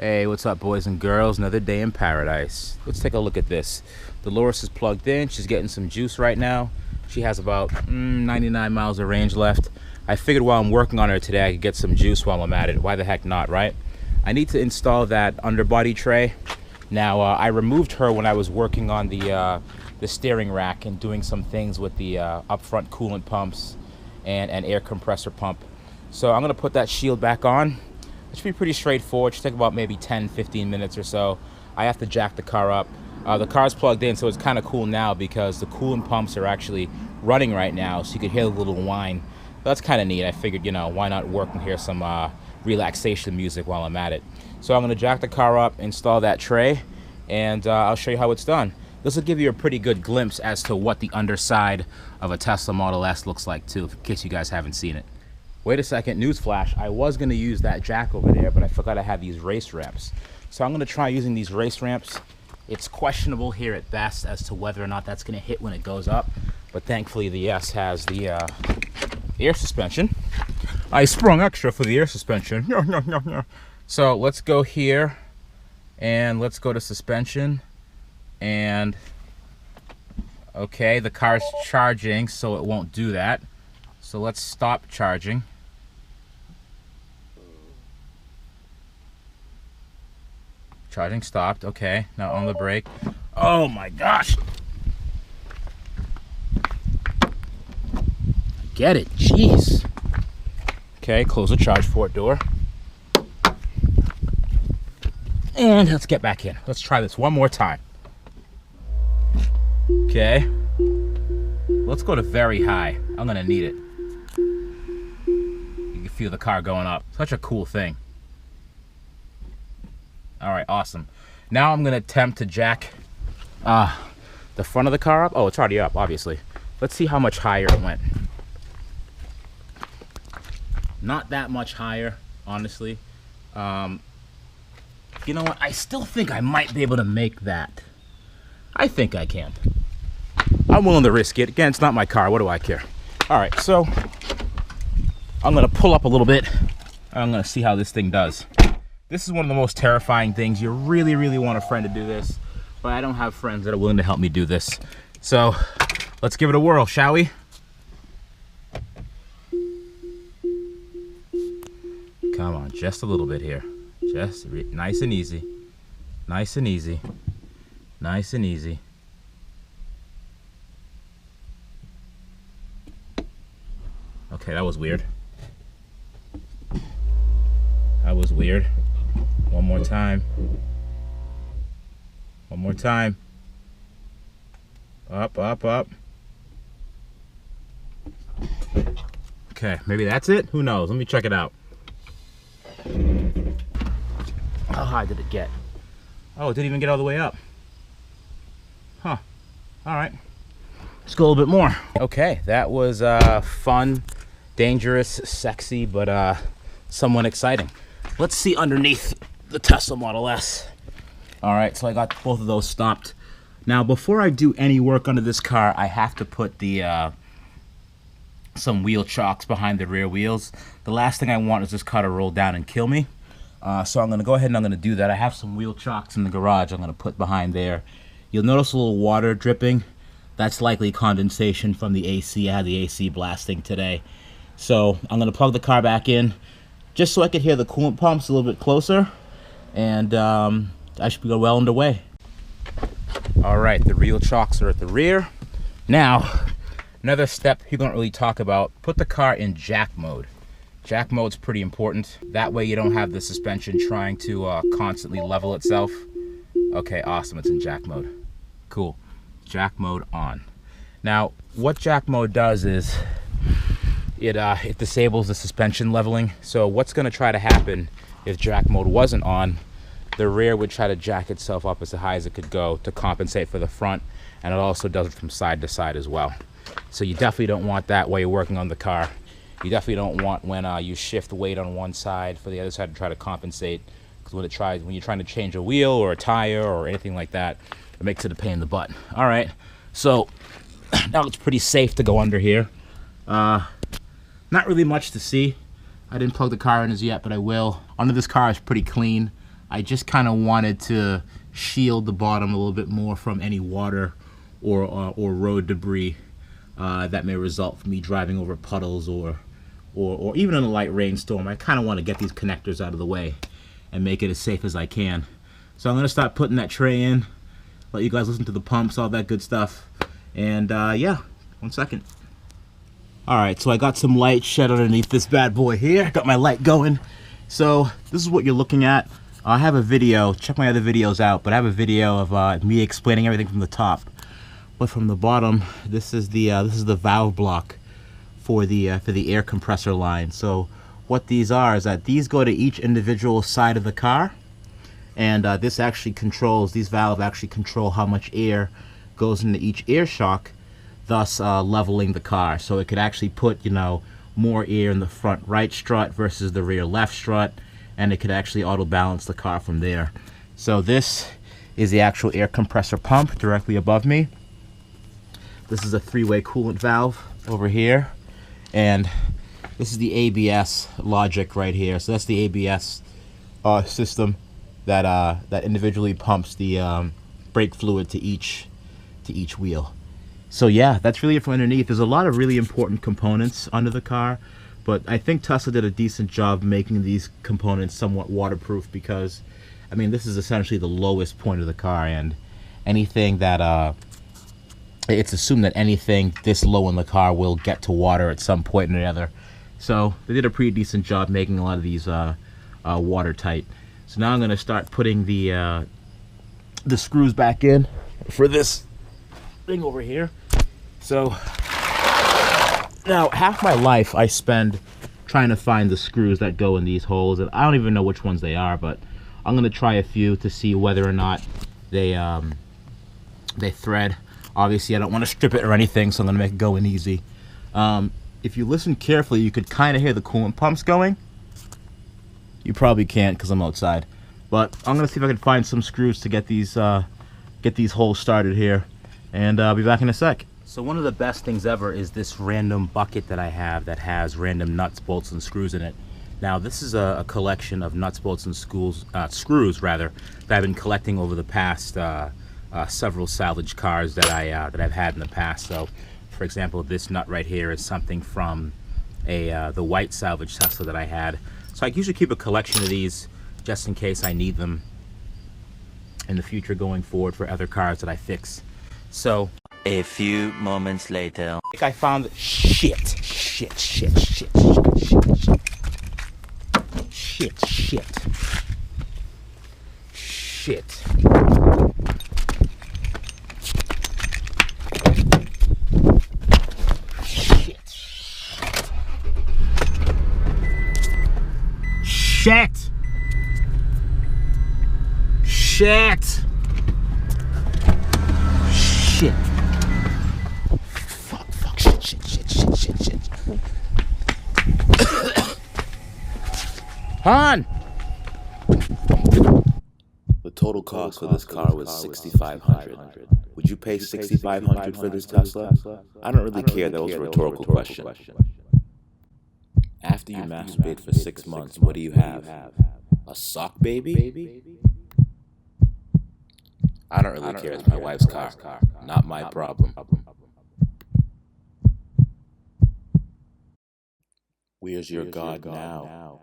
Hey, what's up, boys and girls? Another day in paradise. Let's take a look at this. Dolores is plugged in. She's getting some juice right now. She has about 99 miles of range left. I figured while I'm working on her today, I could get some juice while I'm at it. Why the heck not, right? I need to install that underbody tray. Now, I removed her when I was working on the steering rack and doing some things with the upfront coolant pumps and air compressor pump. So I'm gonna put that shield back on. It should be pretty straightforward. It should take about maybe 10-15 minutes or so. I have to jack the car up. The car's plugged in, so it's kind of cool now because the coolant pumps are actually running right now, so you could hear the little whine. That's kind of neat. I figured, you know, why not work and hear some relaxation music while I'm at it. So I'm going to jack the car up, install that tray, and I'll show you how it's done. This will give you a pretty good glimpse as to what the underside of a Tesla Model S looks like, too, in case you guys haven't seen it. Wait a second, newsflash. I was going to use that jack over there, but I forgot I had these race ramps. So I'm going to try using these race ramps. It's questionable here at best as to whether or not that's going to hit when it goes up, but thankfully the S has the air suspension. I sprung extra for the air suspension. So let's go here, and let's go to suspension, and okay, the car's charging, so it won't do that. So let's stop charging. Charging stopped. Okay, now on the brake. Oh my gosh! Get it, jeez. Okay, close the charge port door. And let's get back in. Let's try this one more time. Okay. Let's go to very high. I'm gonna need it. You can feel the car going up. Such a cool thing. All right, awesome. Now I'm gonna attempt to jack the front of the car up. Oh, it's already up, obviously. Let's see how much higher it went. Not that much higher, honestly. You know what? I still think I might be able to make that. I think I can. I'm willing to risk it. Again, it's not my car. What do I care? All right, so I'm gonna pull up a little bit. I'm gonna see how this thing does. This is one of the most terrifying things. You really, really want a friend to do this, but I don't have friends that are willing to help me do this. So let's give it a whirl, shall we? Come on, just a little bit here. Just nice and easy. Nice and easy. Nice and easy. Okay, that was weird. That was weird. One more time. One more time. Up, up, up. Okay, maybe that's it? Who knows? Let me check it out. How high did it get? Oh, it didn't even get all the way up. Huh. All right. Let's go a little bit more. Okay, that was fun, dangerous, sexy, but somewhat exciting. Let's see underneath the Tesla Model S. All right, so I got both of those stopped. Now, before I do any work under this car, I have to put the some wheel chocks behind the rear wheels. The last thing I want is this car to roll down and kill me. So I'm gonna go ahead and I'm gonna do that. I have some wheel chocks in the garage I'm gonna put behind there. You'll notice a little water dripping. That's likely condensation from the AC. I had the AC blasting today. So I'm gonna plug the car back in just so I could hear the coolant pumps a little bit closer. And I should be well underway. All right, the wheel chocks are at the rear. Now, another step you don't really talk about, put the car in jack mode. Jack mode's pretty important. That way you don't have the suspension trying to constantly level itself. Okay, awesome, it's in jack mode. Cool, jack mode on. Now, what jack mode does is it disables the suspension leveling. So what's gonna try to happen if jack mode wasn't on, the rear would try to jack itself up as high as it could go to compensate for the front, and it also does it from side to side as well. So you definitely don't want that while you're working on the car. You definitely don't want when you shift weight on one side for the other side to try to compensate, because when you're trying to change a wheel or a tire or anything like that, it makes it a pain in the butt. All right, so now it's pretty safe to go under here. Not really much to see. I didn't plug the car in as yet, but I will. Under this car is pretty clean. I just kind of wanted to shield the bottom a little bit more from any water or road debris that may result from me driving over puddles or even in a light rainstorm. I kind of want to get these connectors out of the way and make it as safe as I can. So I'm going to start putting that tray in, let you guys listen to the pumps, all that good stuff. And yeah, 1 second. Alright, so I got some light shed underneath this bad boy here. Got my light going. So this is what you're looking at. I have a video, check my other videos out, but I have a video of me explaining everything from the top. But from the bottom, this is the valve block for the air compressor line. So what these are is that these go to each individual side of the car, and this actually controls, these valves actually control how much air goes into each air shock, thus leveling the car. So it could actually put, you know, more air in the front right strut versus the rear left strut, and it could actually auto balance the car from there. So this is the actual air compressor pump directly above me. This is a 3-way coolant valve over here, and this is the ABS logic right here. So that's the ABS system that that individually pumps the brake fluid to each wheel. So yeah, that's really it from underneath. There's a lot of really important components under the car, but I think Tesla did a decent job making these components somewhat waterproof, because I mean, this is essentially the lowest point of the car, and anything that it's assumed that anything this low in the car will get to water at some point or another. So they did a pretty decent job making a lot of these watertight. So now I'm going to start putting the screws back in for this thing over here. So now half my life I spend trying to find the screws that go in these holes, and I don't even know which ones they are, but I'm going to try a few to see whether or not they thread. Obviously I don't want to strip it or anything, so I'm going to make it go in easy. If you listen carefully, you could kind of hear the coolant pumps going. You probably can't because I'm outside, but I'm going to see if I can find some screws to get these holes started here, and I'll be back in a sec. So one of the best things ever is this random bucket that I have that has random nuts, bolts, and screws in it. Now this is a collection of nuts, bolts, and screws rather, that I've been collecting over the past several salvage cars that I've had in the past. So for example, this nut right here is something from the white salvage Tesla that I had. So I usually keep a collection of these just in case I need them in the future going forward for other cars that I fix. So a few moments later, I think I found shit. Fuck, shit. Han! The total cost for this car was $6,500. Would you pay $6,500 for this Tesla? I don't really care. That was a rhetorical question. After you masturbate for 6 months, what do you have? A sock baby? I don't really care. It's my wife's car. Not my problem. Where's your God now?